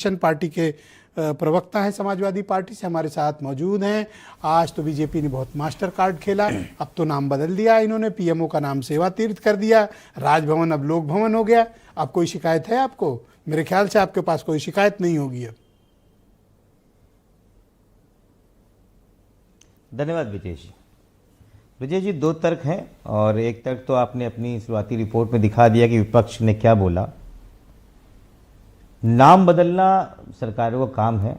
Party के प्रवक्ता हैं समाजवादी पार्टी से हमारे साथ मौजूद हैं। आज तो बीजेपी ने बहुत मास्टर कार्ड खेला, अब तो नाम बदल दिया इन्होंने, पीएमओ का नाम सेवा तीर्थ कर दिया, राजभवन अब लोक भवन हो गया। अब कोई शिकायत है आपको? मेरे ख्याल से आपके पास कोई शिकायत नहीं होगी अब। धन्यवाद विजय जी। विजय जी, दो तर्क हैं और एक तर्क तो आपने अपनी शुरुआती रिपोर्ट में दिखा दिया कि विपक्ष ने क्या बोला। नाम बदलना सरकारों का काम है,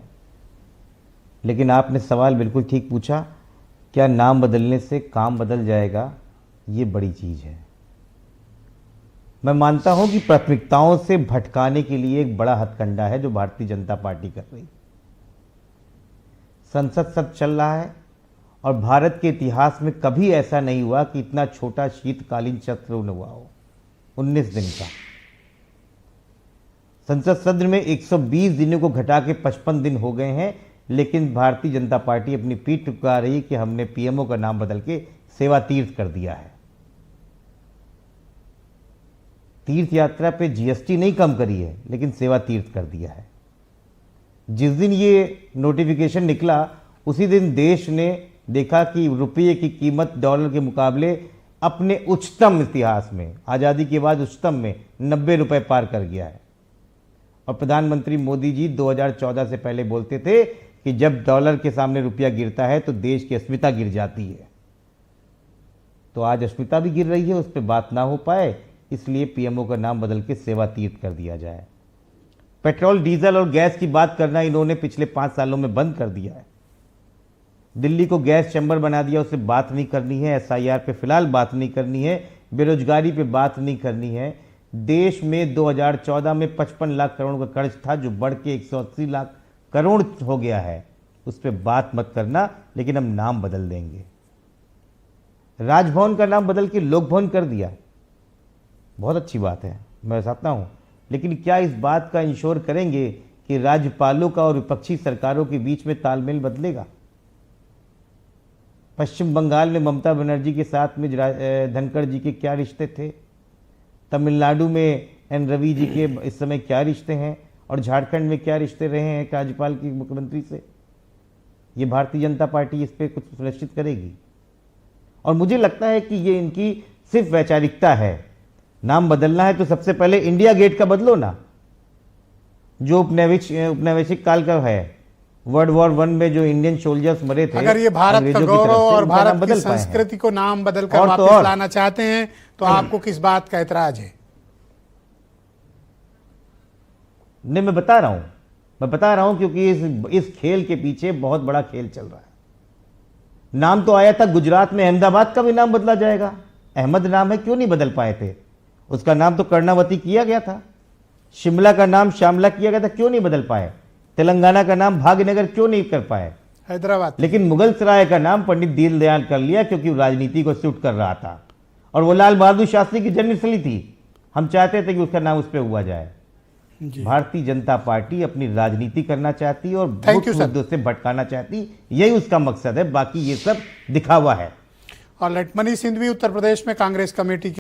लेकिन आपने सवाल बिल्कुल ठीक पूछा, क्या नाम बदलने से काम बदल जाएगा? ये बड़ी चीज़ है। मैं मानता हूं कि प्राथमिकताओं से भटकाने के लिए एक बड़ा हथकंडा है जो भारतीय जनता पार्टी कर रही। संसद सत्र चल रहा है और भारत के इतिहास में कभी ऐसा नहीं हुआ कि इतना छोटा शीतकालीन सत्र हुआ हो, 19 दिन का। संसद सत्र में 120 दिनों को घटा के 55 दिन हो गए हैं, लेकिन भारतीय जनता पार्टी अपनी पीठ टुका रही कि हमने पीएमओ का नाम बदल के सेवा तीर्थ कर दिया है। तीर्थ यात्रा पे जीएसटी नहीं कम करी है, लेकिन सेवा तीर्थ कर दिया है। जिस दिन ये नोटिफिकेशन निकला उसी दिन देश ने देखा कि रुपये की कीमत डॉलर के मुकाबले अपने उच्चतम इतिहास में, आज़ादी के बाद उच्चतम में 90 रुपये पार कर गया है। और प्रधानमंत्री मोदी जी 2014 से पहले बोलते थे कि जब डॉलर के सामने रुपया गिरता है तो देश की अस्मिता गिर जाती है। तो आज अस्मिता भी गिर रही है, उस पर बात ना हो पाए, इसलिए पीएमओ का नाम बदल के सेवा तीर्थ कर दिया जाए। पेट्रोल, डीजल और गैस की बात करना इन्होंने पिछले 5 सालों में बंद कर दिया है। दिल्ली को गैस चैम्बर बना दिया, उससे बात नहीं करनी है। एसआईआर पे फिलहाल बात नहीं करनी है, बेरोजगारी पे बात नहीं करनी है। देश में 2014 में 55 लाख करोड़ का कर्ज था जो बढ़ के 180 लाख करोड़ हो गया है, उस पर बात मत करना, लेकिन हम नाम बदल देंगे। राजभवन का नाम बदल के लोक भवन कर दिया, बहुत अच्छी बात है, मैं चाहता हूं, लेकिन क्या इस बात का इंश्योर करेंगे कि राज्यपालों का और विपक्षी सरकारों के बीच में तालमेल बदलेगा? पश्चिम बंगाल में ममता बनर्जी के साथ में धनखड़ जी के क्या रिश्ते थे? तमिलनाडु में एन रवि जी के इस समय क्या रिश्ते हैं? और झारखंड में क्या रिश्ते रहे हैं राज्यपाल की मुख्यमंत्री से? ये भारतीय जनता पार्टी इस पर कुछ सुनिश्चित करेगी। और मुझे लगता है कि ये इनकी सिर्फ वैचारिकता है। नाम बदलना है तो सबसे पहले इंडिया गेट का बदलो ना, जो उपनिवेशिक काल का है। वर्ल्ड वॉर 1 में जो इंडियन सोल्जर्स मरे थे, अगर ये भारत का गौरव और भारत की संस्कृति को नाम बदलकर वापस लाना चाहते हैं तो आपको किस बात का ऐतराज है? नहीं, मैं बता रहा हूं क्योंकि इस खेल के पीछे बहुत बड़ा खेल चल रहा है। नाम तो आया था गुजरात में, अहमदाबाद का भी नाम बदला जाएगा। अहमद नाम है, क्यों नहीं बदल पाए थे? उसका नाम तो कर्णावती किया गया था। शिमला का नाम श्यामला किया गया था, क्यों नहीं बदल पाए? तेलंगाना का नाम भाग्यनगर क्यों नहीं कर पाए? हैदराबाद। लेकिन मुगल सराय का नाम पंडित दीनदयाल कर लिया क्योंकि राजनीति को सूट कर रहा था, और वो लाल बहादुर शास्त्री की जन्मस्थली थी। हम चाहते थे कि उसका नाम उस पर हुआ जाए। भारतीय जनता पार्टी अपनी राजनीति करना चाहती और मुद्दों से भटकाना चाहती, यही उसका मकसद है। बाकी ये सब दिखावा है। और लटमनी सिंध भी उत्तर प्रदेश में कांग्रेस कमेटी